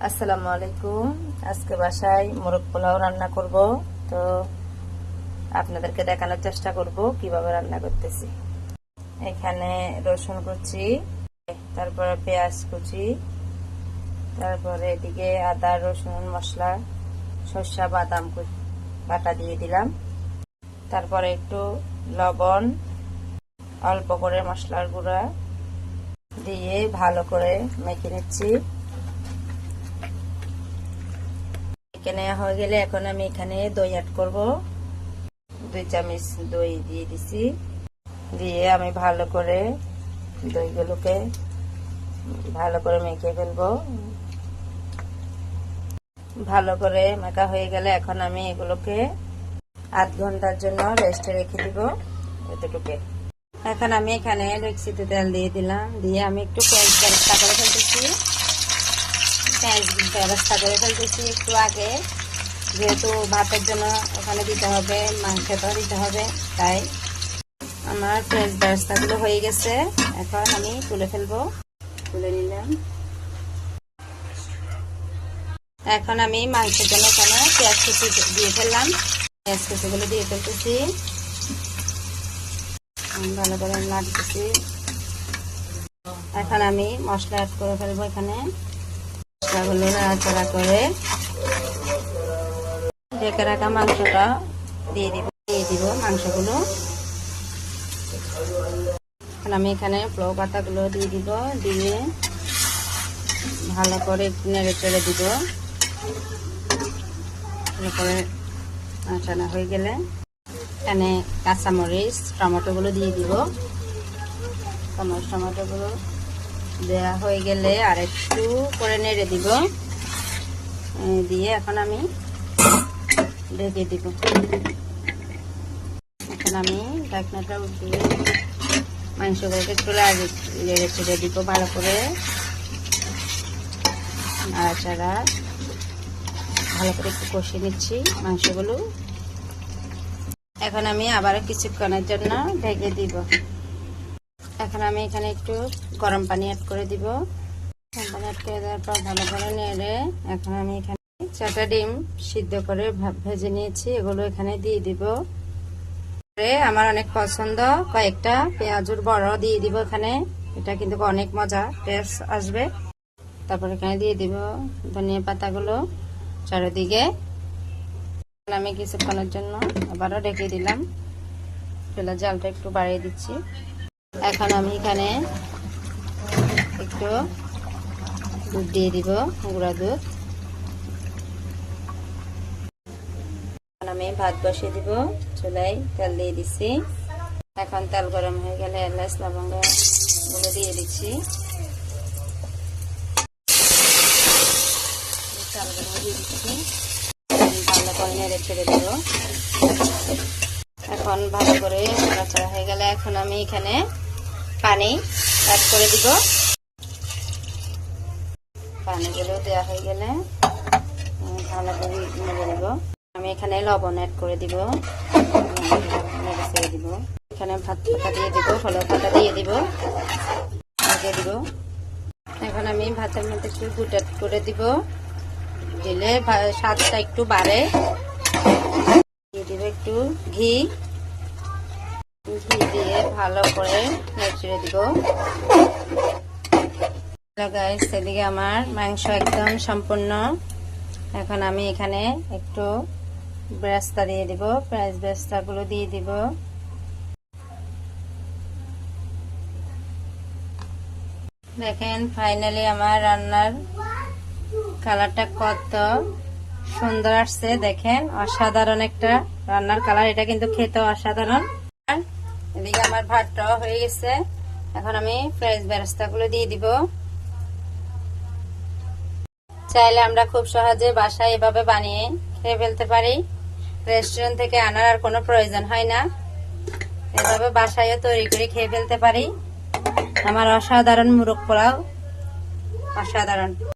আসসালামু আলাইকুম। আজকে বাসায় মোরগ পোলাও রান্না করব, তো আপনাদেরকে দেখানোর চেষ্টা করব কিভাবে রান্না করতেছি। এখানে রসুন কুচি, তারপরে পেঁয়াজ কুচি, তারপরে এদিকে আদা রসুন মশলা, সরষা বাদাম বাটা দিয়ে দিলাম। তারপরে একটু লবণ, অল্প করে মশলার গুঁড়া দিয়ে ভালো করে মেখে নিচ্ছি। নেওয়া হয়ে গেলে এখন আমি এখানে দই অ্যাড করব। 2 চামচ দই দিয়ে দিছি। দিয়ে আমি ভালো করে দইগুলোকে ভালো করে মেখে ফেলবো। ভালো করে মাখা হয়ে গেলে এখন আমি এগুলোকে আধ ঘন্টার জন্য রেস্টে রেখে দিব। এতটুকু এখন আমি এখানে ডেকচিতে তেল দিয়ে দিলাম। দিয়ে আমি একটু পেঁয়াজ বেরেস্তা করে ফেলতেছি। একটু আগে, যেহেতু ভাতের জন্য ওখানে দিতে হবে, মাংসটা দিতে হবে, তাই আমার পেঁয়াজ বেরেস্তাগুলো হয়ে গেছে। এখন আমি তুলে ফেলবো। তুলে নিলাম। এখন আমি মাংসের জন্য এখানে পেঁয়াজ কুচি দিয়ে ফেললাম। পেঁয়াজ কুচিগুলো দিয়ে ফেলতেছি, ভালো করে নাড়তেছি। এখন আমি মশলা অ্যাড করে ফেলবো। এখানে মশলাগুলো নাড়াচাড়া করে ঢেকে রাখা মাংসটা দিয়ে দিব মাংসগুলো। আমি এখানে পোলাও পাতাগুলো দিয়ে দিব। দিয়ে ভালো করে নেড়ে চেড়ে দিব। ভালো করে নাড়াচাড়া হয়ে গেলে এখানে কাঁচামরিচ টমেটোগুলো দিয়ে দিব। টমেটোগুলো দেওয়া হয়ে গেলে আর একটু করে নেড়ে দিব। দিয়ে এখন আমি ঢেকে দিব। এখন আমি ঢাকনাটা উঠিয়ে মাংসগুলোকে একটু নেড়ে ছেড়ে দিব ভালো করে। নাড়াচাড়া ভালো করে একটু কষিয়ে নিচ্ছি মাংসগুলো। এখন আমি আবারও কিছুক্ষণের জন্য ঢেকে দিব। এখন আমি এখানে একটু গরম পানি অ্যাড করে দিব। গরম পানি অ্যাড করে দেওয়ার পর ভালো করে নেড়ে এখন আমি এখানে 4টা ডিম সিদ্ধ করে ভেজে নিয়েছি, এগুলো এখানে দিয়ে দিব। আমার অনেক পছন্দ কয়েকটা পেঁয়াজুর বড় দিয়ে দিব এখানে, এটা কিন্তু অনেক মজা টেস্ট আসবে। তারপর এখানে দিয়ে দিব ধনিয়া পাতাগুলো চারিদিকে। আমি কিছুক্ষণের জন্য আবারও ঢেকে দিলাম। চুলার জালটা একটু বাড়িয়ে দিচ্ছি। এখন আমি এখানে একটু দুধ দিয়ে দিব, গুঁড়া দুধ। আমি ভাত বসিয়ে দিব। চুলায় তেল দিয়ে দিচ্ছি। এখন তেল গরম হয়ে গেলে এলাচ লবঙ্গ গুলো দিয়ে দিচ্ছি। ভালো করে নেড়ে ছেড়ে দেব। এখন ভালো করে নাড়াচাড়া হয়ে গেলে এখন আমি এখানে পানি অ্যাড করে দিব। পানিগুলো দেওয়া হয়ে গেলে ভালো করে নেড়ে দেব। আমি এখানে লবণ অ্যাড করে দিব, নেড়ে ছেড়ে দিব। এখানে ভাত পাতা দিয়ে দিব, হলুদ পাতা দিয়ে দিব। এখন আমি ভাতের মধ্যে একটু দুধ অ্যাড করে দিব। দিলে স্বাদটা একটু বাড়ে। দিয়ে দিব একটু ঘি দিয়ে ভালো করে নেড়ে দিব। গাইস, এদিকে আমার মাংস একদম সম্পূর্ণ। এখন আমি এখানে একটু বেরেস্তা দিয়ে দিব, পেঁয়াজ বেরেস্তাগুলো দিয়ে দিব। দেখেন ফাইনালি আমার রান্নার কালারটা কত সুন্দর আসছে। দেখেন অসাধারণ একটা রান্নার কালার, এটা কিন্তু খেতে অসাধারণ। এদিকে আমার ভাতটাও হয়ে গেছে। এখন আমি ফ্রেশ বেরেস্তাগুলো দিয়ে দিব। চাইলে আমরা খুব সহজে বাসায় এভাবে বানিয়ে খেয়ে ফেলতে পারি। রেস্টুরেন্ট থেকে আনার আর কোনো প্রয়োজন হয় না। এভাবে বাসায়ও তৈরি করে খেয়ে ফেলতে পারি। আমার অসাধারণ মোরগ পোলাও, অসাধারণ।